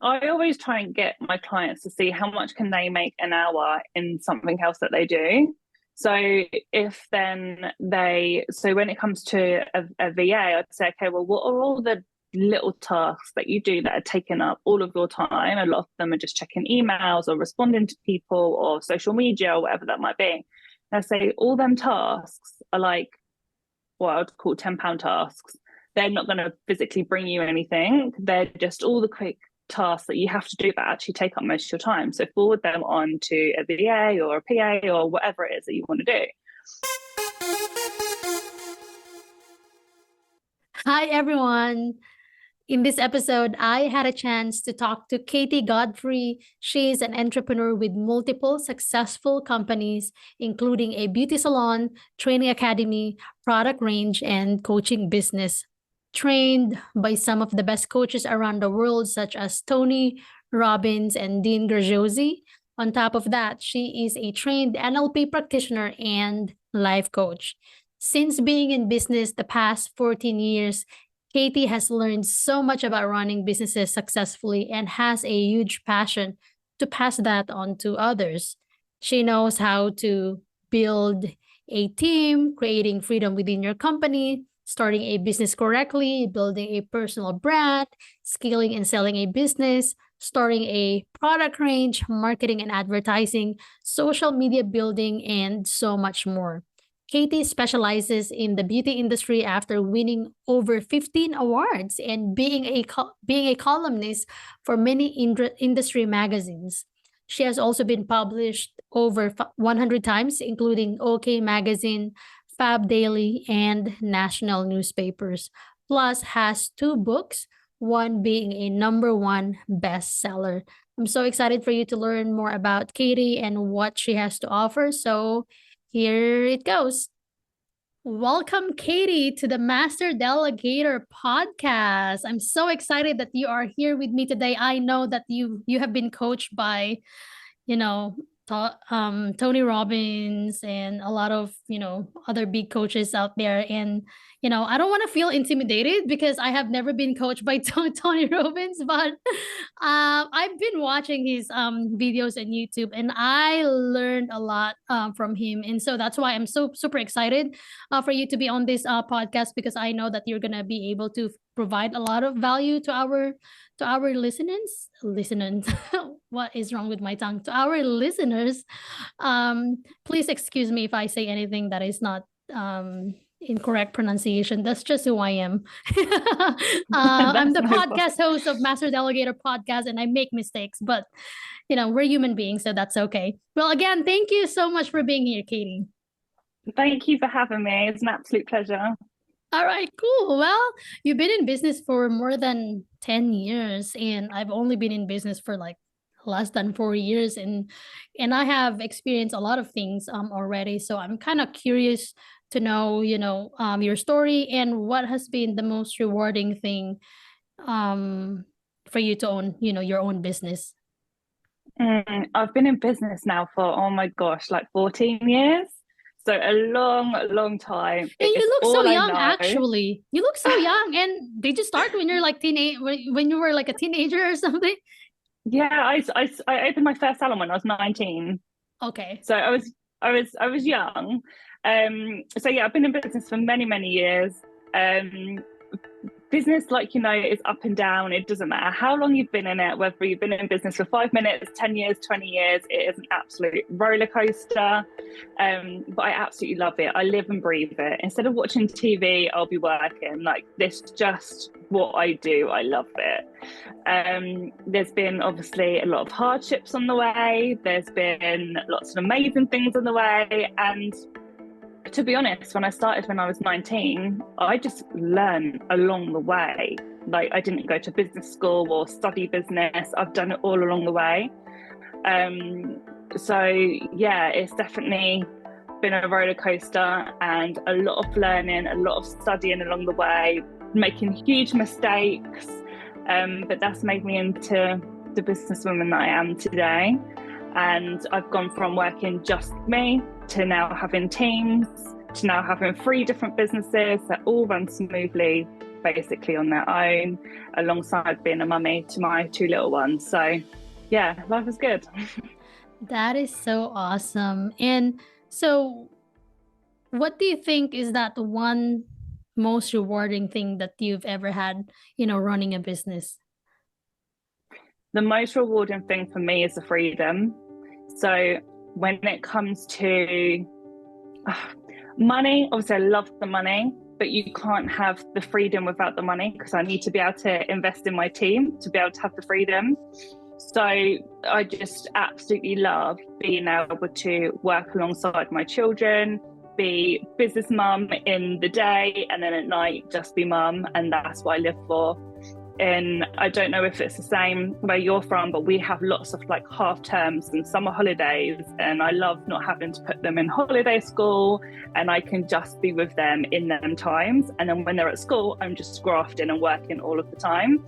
I always try and get my clients to see how much can they make an hour in something else that they do. So if then so when it comes to a VA, I'd say, okay, well, what are all the little tasks that you do that are taking up all of your time? A lot of them are just checking emails or responding to people or social media or whatever that might be. And I say all them tasks are like what I'd call £10 tasks. They're not going to physically bring you anything. They're just all the quick tasks that you have to do that actually take up most of your time. So forward them on to a VA or a PA or whatever it is that you want to do. Hi, everyone. In this episode, I had a chance to talk to Katie Godfrey. She is an entrepreneur with multiple successful companies, including a beauty salon, training academy, product range, and coaching business. Trained by some of the best coaches around the world, such as Tony Robbins and Dean Graziosi. On top of that, she is a trained NLP practitioner and life coach. Since being in business the past 14 years, Katie has learned so much about running businesses successfully and has a huge passion to pass that on to others. She knows how to build a team, creating freedom within your company, starting a business correctly, building a personal brand, scaling and selling a business, starting a product range, marketing and advertising, social media building, and so much more. Katie specializes in the beauty industry after winning over 15 awards and being a columnist for many industry magazines. She has also been published over 100 times, including OK Magazine, Fab Daily, and national newspapers. Plus, has two books, one being a number one bestseller. I'm so excited for you to learn more about Katie and what she has to offer. So, here it goes. Welcome, Katie, to the Master Delegator podcast. I'm so excited that you are here with me today. I know that you have been coached by, you know, Tony Robbins and a lot of, other big coaches out there. And, I don't want to feel intimidated because I have never been coached by Tony Robbins, but I've been watching his videos on YouTube and I learned a lot from him. And so that's why I'm so super excited for you to be on this podcast because I know that you're going to be able to provide a lot of value to our listeners. What is wrong with my tongue? To our listeners, please excuse me if I say anything that is not incorrect pronunciation. That's just who I am. I'm That's the no problem. podcast host of Master Delegator podcast, and I make mistakes, but we're human beings, so that's okay. Well, again, thank you so much for being here, Katie. Thank you for having me. It's an absolute pleasure. All right, cool. Well, you've been in business for more than 10 years and I've only been in business for like less than 4 years and I have experienced a lot of things already. So I'm kind of curious to know, your story and what has been the most rewarding thing for you to own, your own business. I've been in business now for, oh my gosh, like 14 years. So a long, long time. And It's you look so all I young, know. actually. You look so young. And did you start when you're like when you were like a teenager or something? Yeah, I opened my first salon when I was 19. Okay. So I was young. So yeah, I've been in business for many, many years. Business, like is up and down. It doesn't matter how long you've been in it, whether you've been in business for 5 minutes, 10 years, 20 years. It is an absolute roller coaster. But I absolutely love it. I live and breathe it. Instead of watching TV, I'll be working. Like, this just what I do. I love it. There's been obviously a lot of hardships on the way. There's been lots of amazing things on the way. And to be honest, when I started when I was 19, I just learned along the way. Like, I didn't go to business school or study business. I've done it all along the way. So yeah, it's definitely been a roller coaster and a lot of learning, a lot of studying along the way, making huge mistakes. But that's made me into the businesswoman that I am today. And I've gone from working just me to now having teams, to now having 3 different businesses that all run smoothly basically on their own, alongside being a mummy to my 2 little ones. So yeah, life is good. That is so awesome. And so, what do you think is that one most rewarding thing that you've ever had, running a business? The most rewarding thing for me is the freedom. So when it comes to money, obviously I love the money, but you can't have the freedom without the money, because I need to be able to invest in my team to be able to have the freedom. So I just absolutely love being able to work alongside my children, be business mum in the day, and then at night just be mum, and that's what I live for. And I don't know if it's the same where you're from, but we have lots of like half terms and summer holidays, and I love not having to put them in holiday school, and I can just be with them in them times. And then when they're at school, I'm just grafting and working all of the time.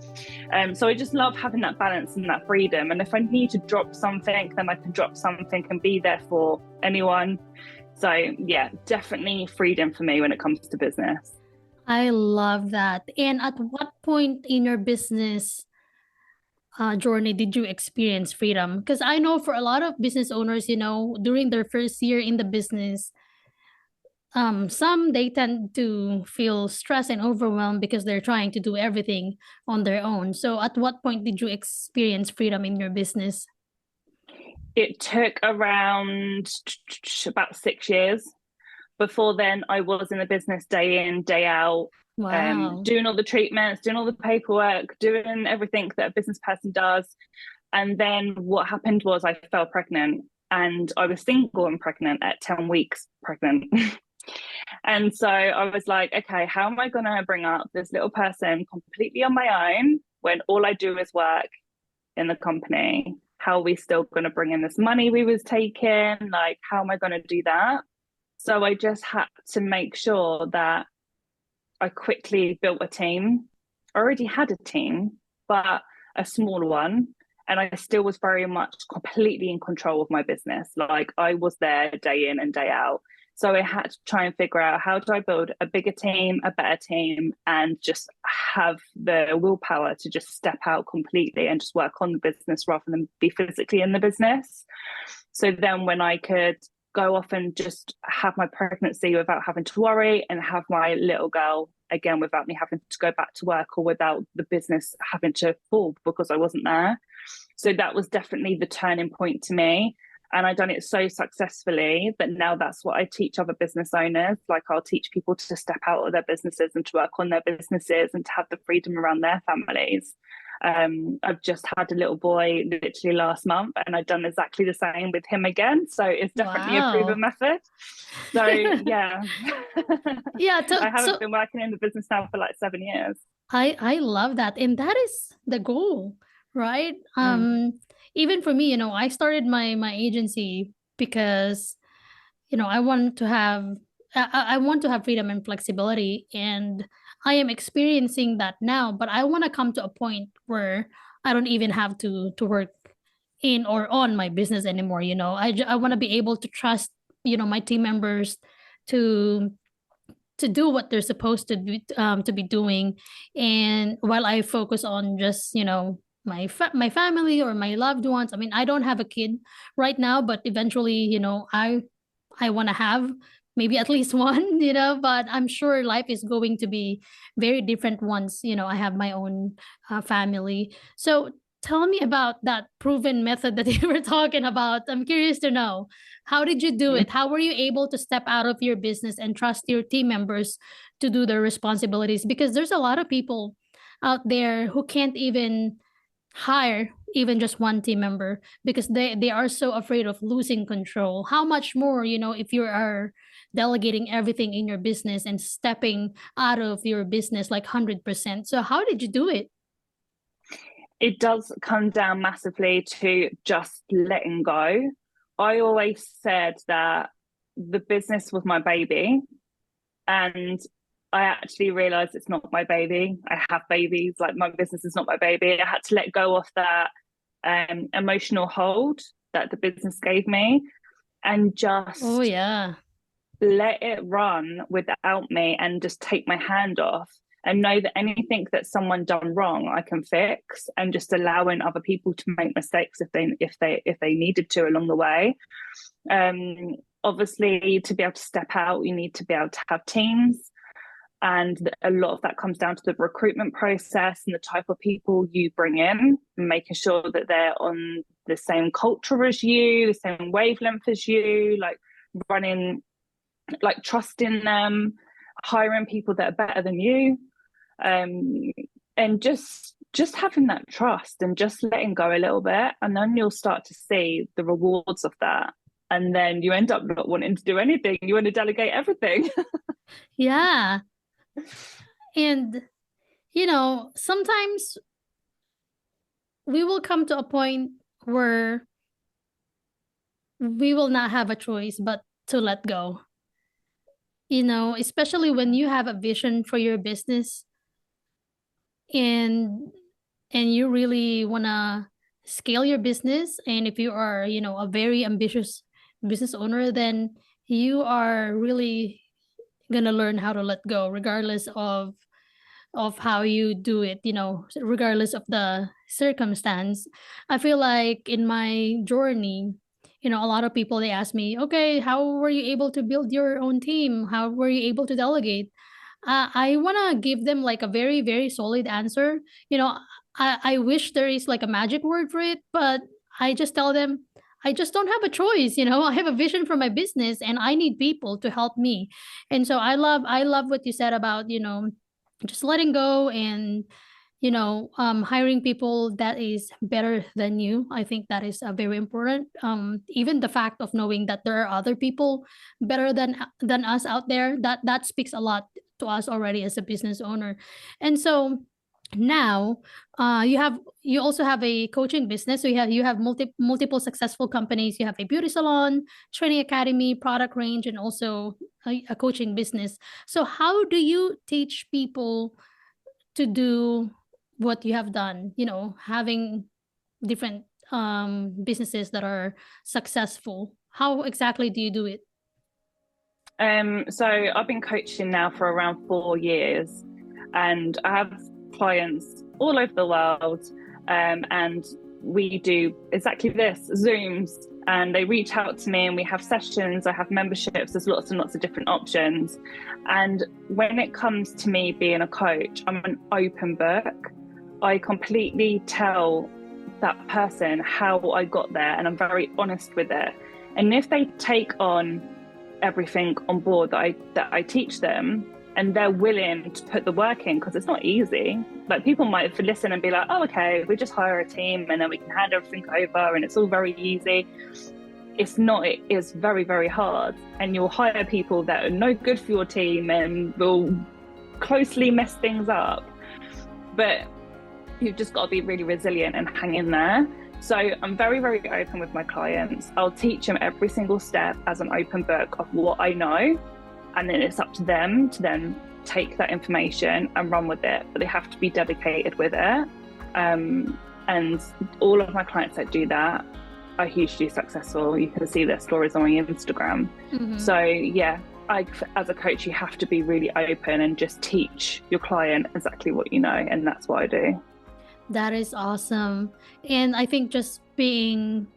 So I just love having that balance and that freedom. And if I need to drop something, then I can drop something and be there for anyone. So yeah, definitely freedom for me when it comes to business. I love that. And at what point in your business journey did you experience freedom? Because I know for a lot of business owners, during their first year in the business, some they tend to feel stressed and overwhelmed because they're trying to do everything on their own. So at what point did you experience freedom in your business? It took around about 6 years. Before then, I was in the business day in, day out, Wow. doing all the treatments, doing all the paperwork, doing everything that a business person does. And then what happened was I fell pregnant, and I was single and pregnant at 10 weeks pregnant. And so I was like, okay, how am I going to bring up this little person completely on my own when all I do is work in the company? How are we still going to bring in this money we was taking? Like, how am I going to do that? So I just had to make sure that I quickly built a team. I already had a team, but a small one. And I still was very much completely in control of my business. Like, I was there day in and day out. So I had to try and figure out, how do I build a bigger team, a better team, and just have the willpower to just step out completely and just work on the business rather than be physically in the business. So then when I could go off and just have my pregnancy without having to worry, and have my little girl again without me having to go back to work, or without the business having to fall because I wasn't there. So that was definitely the turning point to me. And I've done it so successfully that now that's what I teach other business owners. Like, I'll teach people to step out of their businesses and to work on their businesses and to have the freedom around their families. I've just had a little boy literally last month, and I've done exactly the same with him again. So it's definitely a proven Wow. method. So yeah, Yeah, I haven't so been working in the business now for like 7 years. I love that. And that is the goal, right? Mm. Even for me, I started my agency because, I want to have I want to have freedom and flexibility, and I am experiencing that now, but I want to come to a point where I don't even have to work in or on my business anymore. I want to be able to trust, my team members to do what they're supposed to be doing, and while I focus on just, my family or my loved ones. I mean, I don't have a kid right now, but eventually, I want to have maybe at least one, but I'm sure life is going to be very different once, I have my own family. So tell me about that proven method that you were talking about. I'm curious to know, how did you do it? How were you able to step out of your business and trust your team members to do their responsibilities? Because there's a lot of people out there who can't even hire even just one team member because they are so afraid of losing control. How much more, if you are delegating everything in your business and stepping out of your business like 100%. So how did you do it? It does come down massively to just letting go. I always said that the business was my baby, and I actually realized it's not my baby. I have babies, like, my business is not my baby. I had to let go of that emotional hold that the business gave me, and Oh just yeah. let it run without me, and just take my hand off. and know that anything that someone done wrong I can fix, and just allowing other people to make mistakes if they needed to along the way. Obviously, to be able to step out, you need to be able to have teams, and a lot of that comes down to the recruitment process and the type of people you bring in, making sure that they're on the same culture as you, the same wavelength as you, like running, like trusting them, hiring people that are better than you, and just having that trust and just letting go a little bit, and then you'll start to see the rewards of that. And then you end up not wanting to do anything. You want to delegate everything. Yeah. And, sometimes we will come to a point where we will not have a choice but to let go. Especially when you have a vision for your business, and you really want to scale your business, and if you are, a very ambitious business owner, then you are really going to learn how to let go regardless of how you do it, regardless of the circumstance. I feel like in my journey, a lot of people, they ask me, okay, how were you able to build your own team? How were you able to delegate? I want to give them like a very, very solid answer. I wish there is like a magic word for it, but I just tell them, I just don't have a choice. I have a vision for my business and I need people to help me. And so I love what you said about, just letting go, and hiring people that is better than you. I think that is very important. Even the fact of knowing that there are other people better than us out there, that speaks a lot to us already as a business owner. And so now, you also have a coaching business. So you have multiple successful companies. You have a beauty salon, training academy, product range, and also a coaching business. So how do you teach people to do what you have done, having different businesses that are successful? How exactly do you do it? So I've been coaching now for around 4 years, and I have clients all over the world, and we do exactly this, Zooms, and they reach out to me and we have sessions. I have memberships. There's lots and lots of different options. And when it comes to me being a coach, I'm an open book. I completely tell that person how I got there, and I'm very honest with it. And if they take on everything on board that I teach them, and they're willing to put the work in, because it's not easy. Like, people might listen and be like, oh, okay, we just hire a team and then we can hand everything over and it's all very easy. It's not. It is very, very hard. And you'll hire people that are no good for your team and will closely mess things up. But you've just got to be really resilient and hang in there. So I'm very, very open with my clients. I'll teach them every single step as an open book of what I know. And then it's up to them to then take that information and run with it. But they have to be dedicated with it. And all of my clients that do that are hugely successful. You can see their stories on my Instagram. Mm-hmm. So yeah, as a coach, you have to be really open and just teach your client exactly what you know. And that's what I do. That is awesome. And I think just being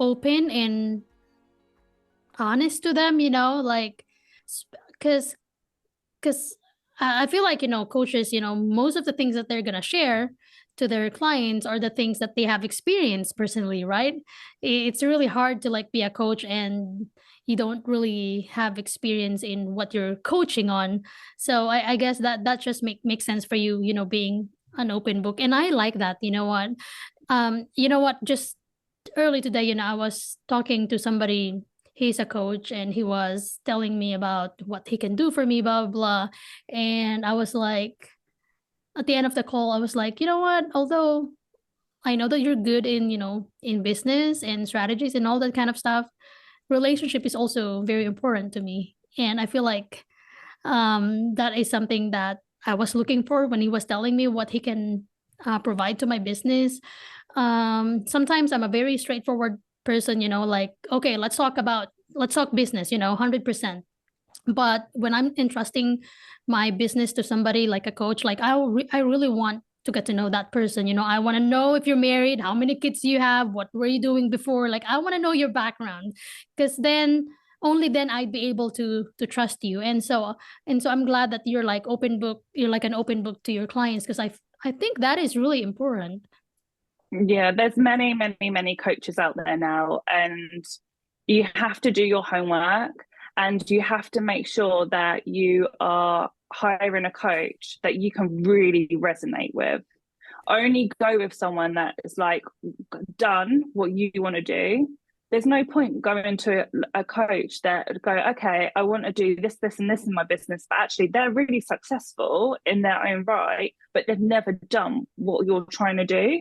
open and honest to them, like, because I feel like, coaches, most of the things that they're going to share to their clients are the things that they have experienced personally, right? It's really hard to like be a coach and you don't really have experience in what you're coaching on. So I guess that just makes sense for you, being an open book. And I like that. Just early today, I was talking to somebody. He's a coach and he was telling me about what he can do for me, blah, blah, blah. And I was like, at the end of the call, I was like, you know what? Although I know that you're good in, in business and strategies and all that kind of stuff, relationship is also very important to me. And I feel like that is something that I was looking for when he was telling me what he can provide to my business. Sometimes I'm a very straightforward person, like, okay, let's talk business, 100%. But when I'm entrusting my business to somebody like a coach, like I really want to get to know that person. I want to know if you're married, how many kids you have, what were you doing before. Like, I want to know your background, because then only then I'd be able to trust you. And so I'm glad that you're like open book. You're like an open book to your clients, because I think that is really important. Yeah, there's many coaches out there now, and you have to do your homework, and you have to make sure that you are hiring a coach that you can really resonate with. Only go with someone that is like done what you want to do. There's no point going to a coach that go, okay, I want to do this, this, and this in my business, but actually they're really successful in their own right, but they've never done what you're trying to do.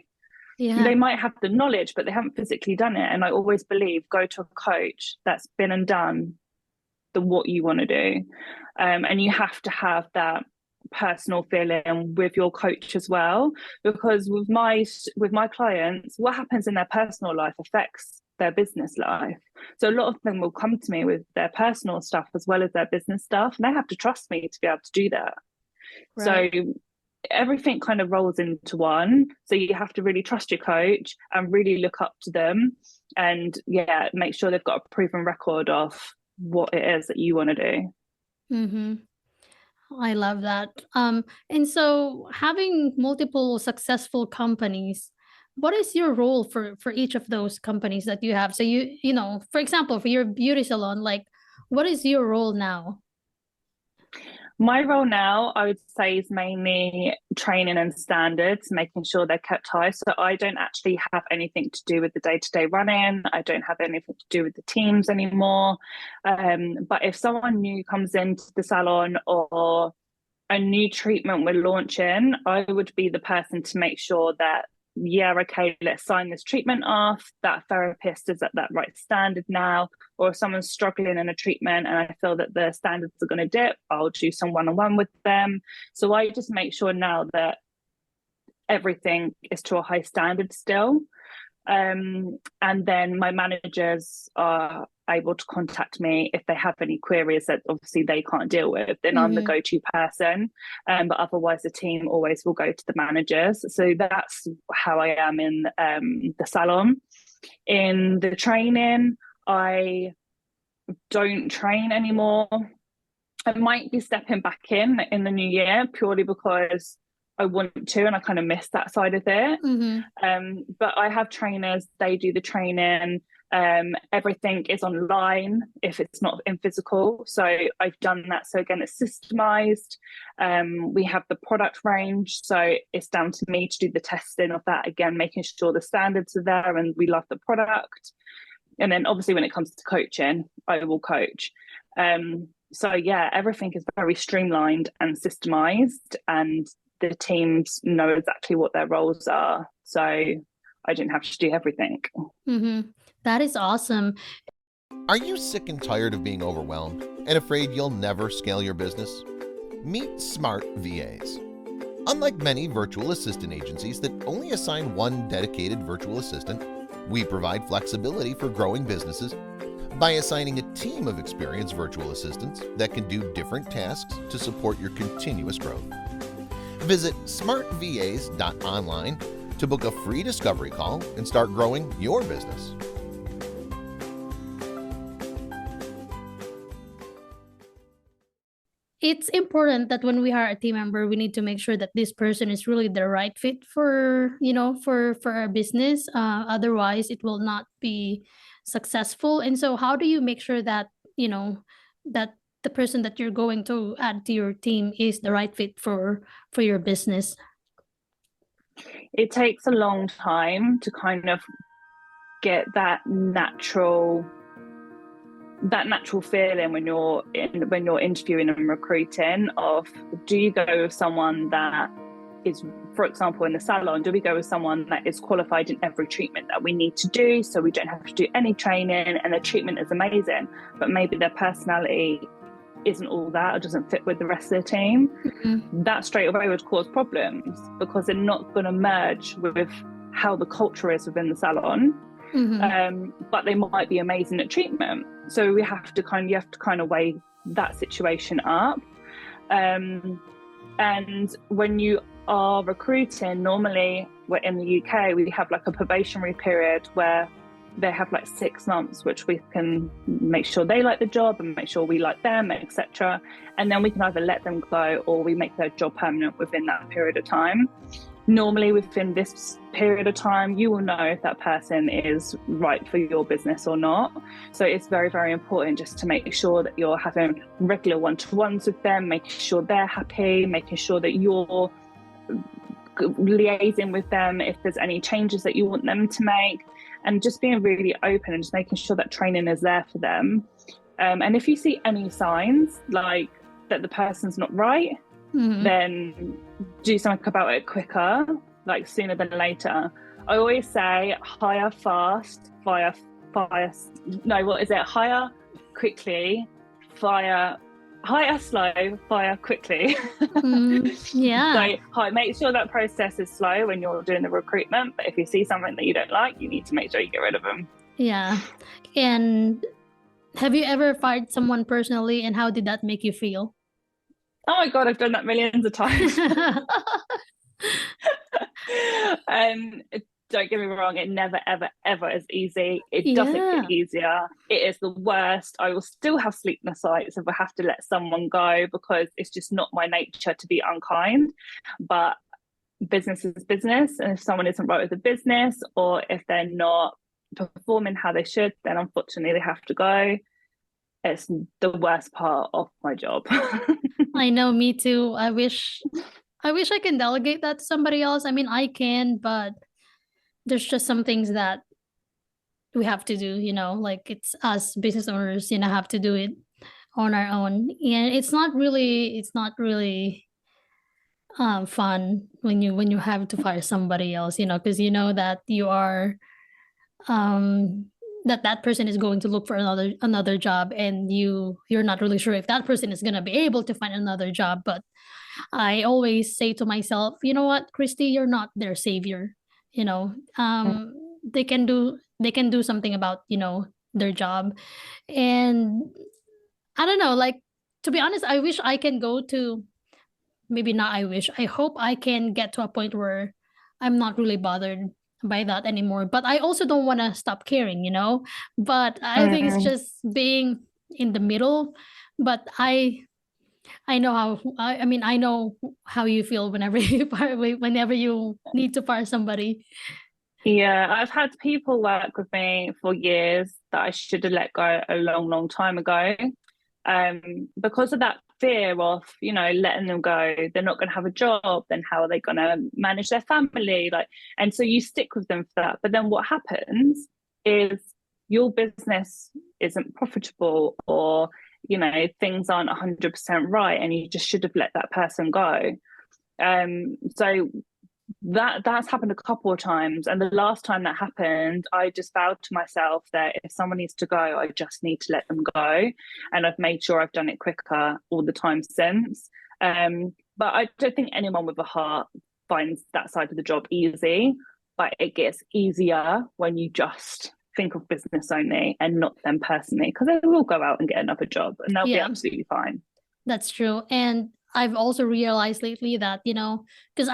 Yeah. They might have the knowledge, but they haven't physically done it. And I always believe, go to a coach that's been and done what you want to do. And you have to have that personal feeling with your coach as well, because with my clients, what happens in their personal life affects their business life. So a lot of them will come to me with their personal stuff as well as their business stuff, and they have to trust me to be able to do that. Right. So everything kind of rolls into one. So you have to really trust your coach and really look up to them, and make sure they've got a proven record of what it is that you want to do. Mm-hmm. I love that. And so having multiple successful companies, what is your role for each of those companies that you have? So for example, for your beauty salon, like, what is your role now? My role now, I would say, is mainly training and standards, making sure they're kept high. So I don't actually have anything to do with the day-to-day running. I don't have anything to do with the teams anymore. But if someone new comes into the salon or a new treatment we're launching, I would be the person to make sure that, okay, let's sign this treatment off. That therapist is at that right standard now. Or if someone's struggling in a treatment and I feel that the standards are going to dip, I'll do some one-on-one with them. So I just make sure now that everything is to a high standard still. And then my managers are able to contact me if they have any queries that obviously they can't deal with. Then I'm the go-to person, but otherwise the team always will go to the managers. So that's how I am in the salon. In the training, I don't train anymore. I might be stepping back in the new year, purely because I want to, and I kind of miss that side of it. But I have trainers, they do the training. Everything is online if it's not in physical. So I've done that. So again, it's systemized. We have the product range. So it's down to me to do the testing of that, again, making sure the standards are there and we love the product. And then obviously when it comes to coaching, I will coach. So everything is very streamlined and systemized, and the teams know exactly what their roles are. So I didn't have to do everything. That is awesome. Are you sick and tired of being overwhelmed and afraid you'll never scale your business? Meet Smart VAs. Unlike many virtual assistant agencies that only assign one dedicated virtual assistant, we provide flexibility for growing businesses by assigning a team of experienced virtual assistants that can do different tasks to support your continuous growth. Visit smartvas.online to book a free discovery call and start growing your business. It's important that when we hire a team member, we need to make sure that this person is really the right fit for our business. Otherwise, it will not be successful. And so how do you make sure that, that the person that you're going to add to your team is the right fit for your business? It takes a long time to kind of get that natural feeling when you're interviewing and recruiting of, do you go with someone that is, for example, in the salon, do we go with someone that is qualified in every treatment that we need to do, so we don't have to do any training and the treatment is amazing, but maybe their personality isn't all that or doesn't fit with the rest of the team? That straight away would cause problems, because they're not going to merge with how the culture is within the salon. But they might be amazing at treatment. So you have to kind of weigh that situation up. And when you are recruiting, normally we're in the UK, we have like a probationary period where they have like 6 months, which we can make sure they like the job and make sure we like them, etc. And then we can either let them go or we make their job permanent within that period of time. Normally within this period of time, you will know if that person is right for your business or not. So it's very, very important just to make sure that you're having regular one-to-ones with them, making sure they're happy, making sure that you're liaising with them if there's any changes that you want them to make, and just being really open and just making sure that training is there for them. And if you see any signs like that the person's not right, then do something about it quicker, like sooner than later. I always say hire fast, hire quickly, hire slow, fire quickly. Yeah. So make sure that process is slow when you're doing the recruitment, but if you see something that you don't like, you need to make sure you get rid of them. Yeah. And have you ever fired someone personally, and how did that make you feel? Oh my God, I've done that millions of times. Don't get me wrong, it never, ever, ever is easy. It doesn't get easier. It is the worst. I will still have sleepless nights if I have to let someone go, because it's just not my nature to be unkind. But business is business. And if someone isn't right with the business, or if they're not performing how they should, then unfortunately they have to go. It's the worst part of my job. I know, me too. I wish I can delegate that to somebody else. I mean, I can, but there's just some things that we have to do, like it's us business owners, have to do it on our own. And it's not really fun when you have to fire somebody else, because that you are that person is going to look for another job, and you're not really sure if that person is going to be able to find another job. But I always say to myself, you know what, Christy, you're not their savior. They can do something about their job. And I don't know, like, to be honest, I wish I can go to, maybe not I wish, I hope I can get to a point where I'm not really bothered by that anymore. But I also don't want to stop caring, but I think it's just being in the middle. But I know how, I know how you feel whenever you need to fire somebody. Yeah, I've had people work with me for years that I should have let go a long, long time ago. Because of that fear of, letting them go, they're not going to have a job, then how are they going to manage their family? And so you stick with them for that. But then what happens is your business isn't profitable, or, things aren't 100% right, and you just should have let that person go. So that's happened a couple of times, and the last time that happened, I just vowed to myself that if someone needs to go, I just need to let them go, and I've made sure I've done it quicker all the time since. But I don't think anyone with a heart finds that side of the job easy, but it gets easier when you just think of business only and not them personally, because they will go out and get another job and they'll be absolutely fine. That's true. And I've also realized lately that, because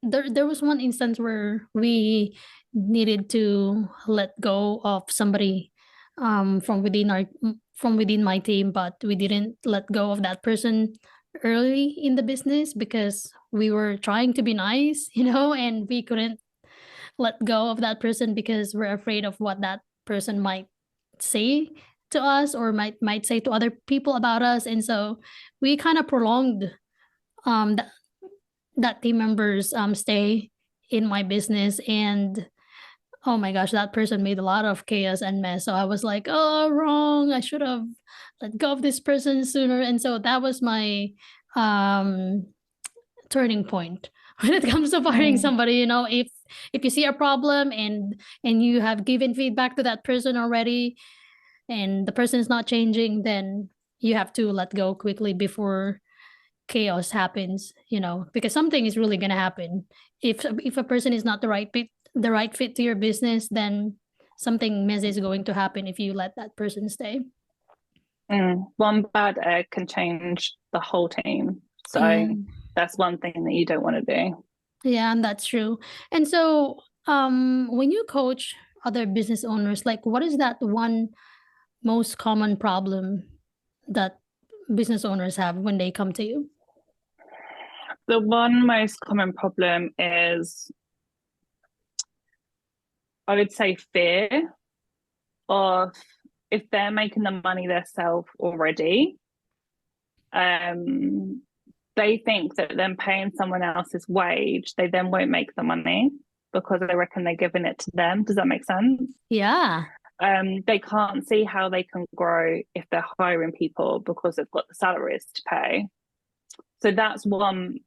there was one instance where we needed to let go of somebody from within my team, but we didn't let go of that person early in the business because we were trying to be nice, and we couldn't let go of that person because we're afraid of what that person might say to us, or might say to other people about us. And so we kind of prolonged that team members stay in my business. And oh my gosh, that person made a lot of chaos and mess. So I was like, oh, wrong, I should have let go of this person sooner. And so that was my turning point when it comes to firing somebody. If you see a problem and you have given feedback to that person already, and the person is not changing, then you have to let go quickly before chaos happens, because something is really going to happen. If a person is not the right fit to your business, then something messy is going to happen if you let that person stay. One bad egg can change the whole team. So Mm. that's one thing that you don't want to do. Yeah, and that's true. And so, when you coach other business owners, like what is that one most common problem that business owners have when they come to you? The one most common problem is, I would say, fear of if they're making the money themselves already, they think that then paying someone else's wage, they then won't make the money because they reckon they're giving it to them. Does that make sense? Yeah. They can't see how they can grow if they're hiring people because they've got the salaries to pay. So that's one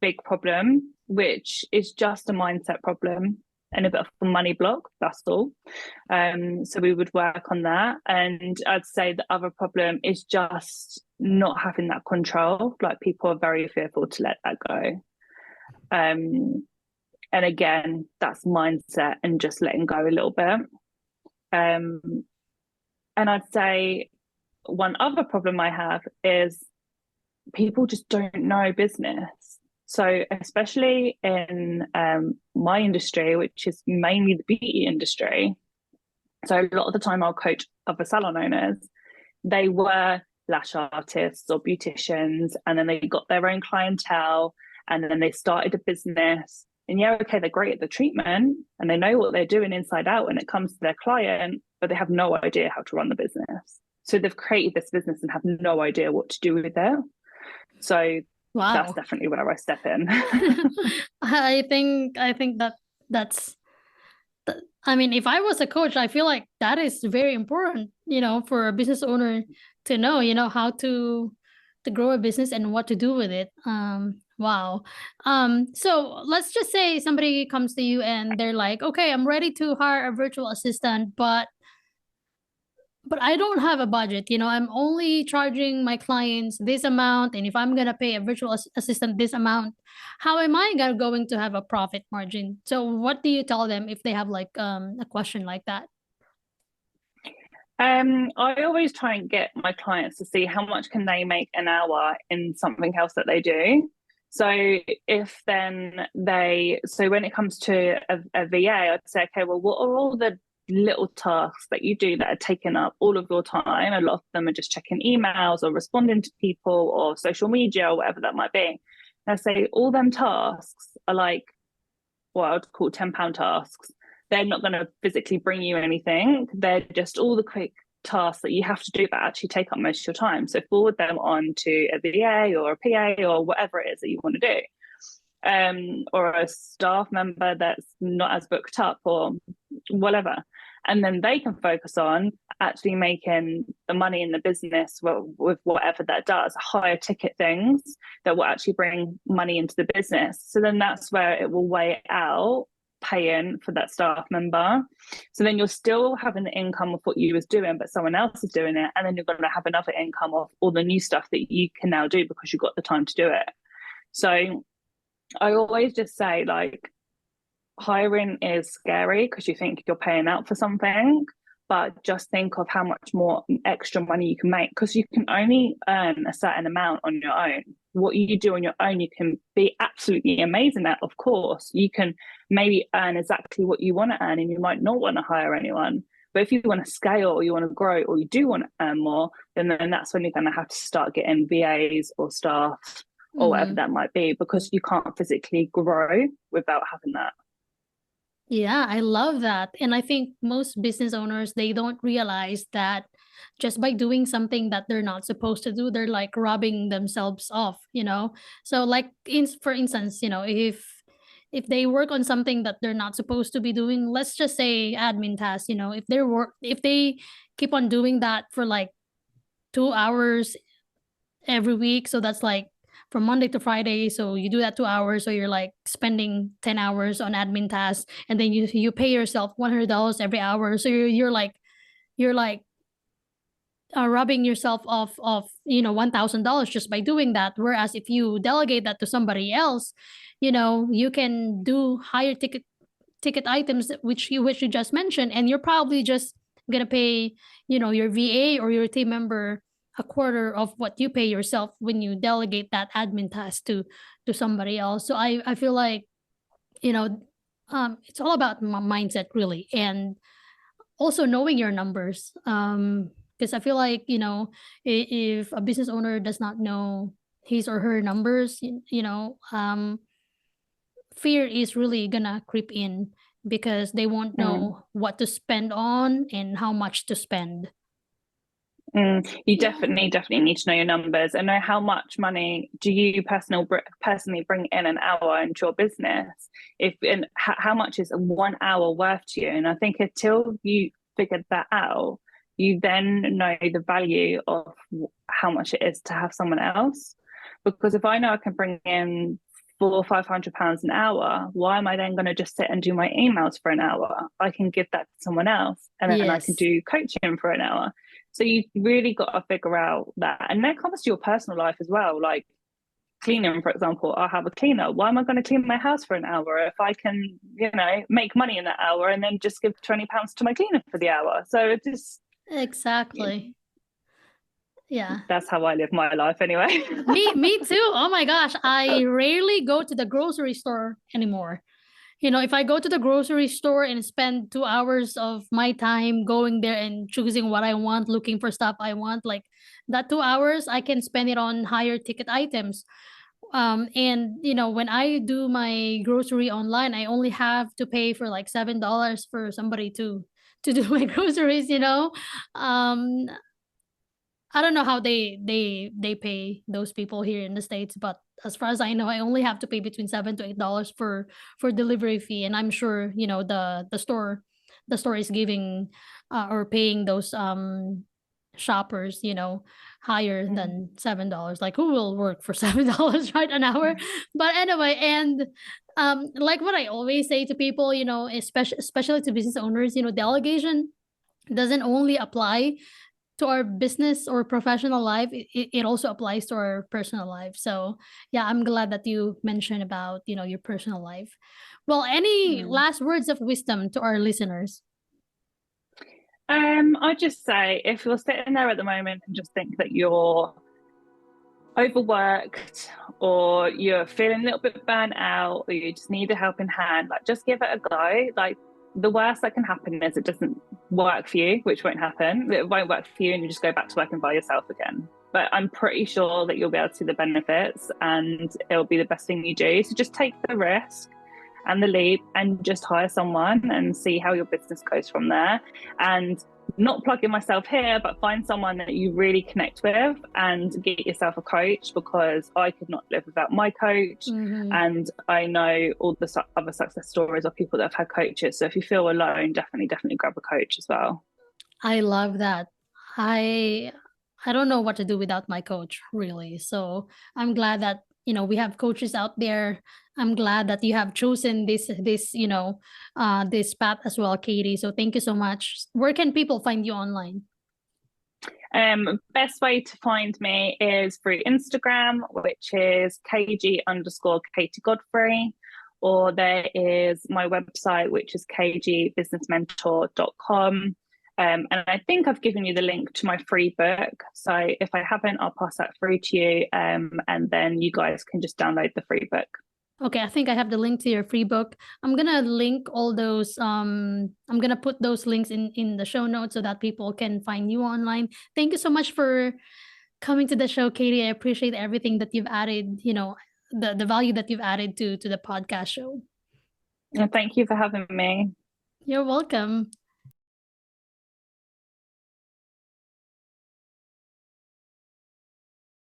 big problem, which is just a mindset problem and a bit of a money block. That's all. So we would work on that. And I'd say the other problem is just not having that control. Like, people are very fearful to let that go. And again, that's mindset and just letting go a little bit. And I'd say one other problem I have is people just don't know business. So especially in my industry, which is mainly the beauty industry, so a lot of the time I'll coach other salon owners. They were lash artists or beauticians, and then they got their own clientele, and then they started a business. And yeah, okay, they're great at the treatment and they know what they're doing inside out when it comes to their client, but they have no idea how to run the business. So they've created this business and have no idea what to do with it. So that's Wow. definitely where I step in. I think that's I mean, if I was a coach, I feel like that is very important, for a business owner to know, how to grow a business and what to do with it. Wow. So let's just say somebody comes to you and they're like, okay, I'm ready to hire a virtual assistant, but I don't have a budget. I'm only charging my clients this amount, and if I'm gonna pay a virtual assistant this amount, how am I going to have a profit margin? So what do you tell them if they have like a question like that? I always try and get my clients to see how much can they make an hour in something else that they do. So if then so when it comes to a VA, I'd say, okay, well, what are all the little tasks that you do that are taking up all of your time? A lot of them are just checking emails or responding to people or social media or whatever that might be. And I say all them tasks are like what I'd call £10 tasks. They're not going to physically bring you anything. They're just all the quick tasks that you have to do that actually take up most of your time. So forward them on to a VA or a PA or whatever it is that you want to do, or a staff member that's not as booked up or whatever. And then they can focus on actually making the money in the business with whatever that does, higher ticket things that will actually bring money into the business. So then that's where it will weigh out paying for that staff member. So then you're still having the income of what you was doing, but someone else is doing it. And then you're going to have another income of all the new stuff that you can now do because you've got the time to do it. So I always just say, like, hiring is scary because you think you're paying out for something, but just think of how much more extra money you can make, because you can only earn a certain amount on your own. What you do on your own, you can be absolutely amazing at, of course. You can maybe earn exactly what you want to earn and you might not want to hire anyone. But if you want to scale or you want to grow or you do want to earn more, then that's when you're going to have to start getting VAs or staff or whatever that might be, because you can't physically grow without having that. Yeah, I love that. And I think most business owners, they don't realize that just by doing something that they're not supposed to do, they're like robbing themselves off. So like for instance, if they work on something that they're not supposed to be doing, let's just say admin tasks, if they keep on doing that for like 2 hours every week, so that's like from Monday to Friday. So you do that 2 hours. So you're like spending 10 hours on admin tasks, and then you pay yourself $100 every hour. So you're like robbing yourself of $1,000 just by doing that. Whereas if you delegate that to somebody else, you can do higher ticket items, which you just mentioned, and you're probably just gonna pay your VA or your team member a quarter of what you pay yourself when you delegate that admin task to somebody else. So I feel like, it's all about mindset really, and also knowing your numbers. Because I feel like, if a business owner does not know his or her numbers, fear is really gonna creep in because they won't know what to spend on and how much to spend. You definitely need to know your numbers and know how much money do you personally bring in an hour into your business. How much is 1 hour worth to you? And I think until you figured that out, you then know the value of how much it is to have someone else. Because if I know I can bring in £400 or £500 an hour, why am I then going to just sit and do my emails for an hour? I can give that to someone else, and then I can do coaching for an hour. So you really got to figure out that. And that comes to your personal life as well. Like cleaning, for example, I'll have a cleaner. Why am I going to clean my house for an hour if I can, make money in that hour and then just give £20 to my cleaner for the hour? So it just... Exactly. Yeah. That's how I live my life anyway. Me too. Oh my gosh. I rarely go to the grocery store anymore. If I go to the grocery store and spend 2 hours of my time going there and choosing what I want, looking for stuff I want, like that 2 hours, I can spend it on higher ticket items. And when I do my grocery online, I only have to pay for like $7 for somebody to do my groceries. I don't know how they pay those people here in the States, but as far as I know, I only have to pay between $7 to $8 for delivery fee, and I'm sure the store is giving or paying those shoppers higher than $7. Like, who will work for $7 right an hour? But anyway, and like what I always say to people, especially to business owners, delegation doesn't only apply to our business or professional life. It also applies to our personal life. So yeah, I'm glad that you mentioned about your personal life. Well, any last words of wisdom to our listeners? I'd just say, if you're sitting there at the moment and just think that you're overworked or you're feeling a little bit burnt out or you just need a helping hand, like just give it a go. Like, the worst that can happen is it doesn't work for you, which won't happen. It won't work for you and you just go back to working by yourself again. But I'm pretty sure that you'll be able to see the benefits and it'll be the best thing you do. So just take the risk and the leap and just hire someone and see how your business goes from there. And not plugging myself here, but find someone that you really connect with and get yourself a coach, because I could not live without my coach. And I know all the other success stories of people that have had coaches. So if you feel alone, definitely grab a coach as well. I love that. I don't know what to do without my coach, really. So I'm glad that we have coaches out there. I'm glad that you have chosen this this path as well, Katie. So thank you so much. Where can people find you online? Best way to find me is through Instagram, which is kg_Katie Godfrey, or there is my website, which is kgbusinessmentor.com. And I think I've given you the link to my free book. So if I haven't, I'll pass that through to you. And then you guys can just download the free book. Okay, I think I have the link to your free book. I'm gonna link all those. I'm gonna put those links in the show notes so that people can find you online. Thank you so much for coming to the show, Katie. I appreciate everything that you've added. The value that you've added to the podcast show. And thank you for having me. You're welcome.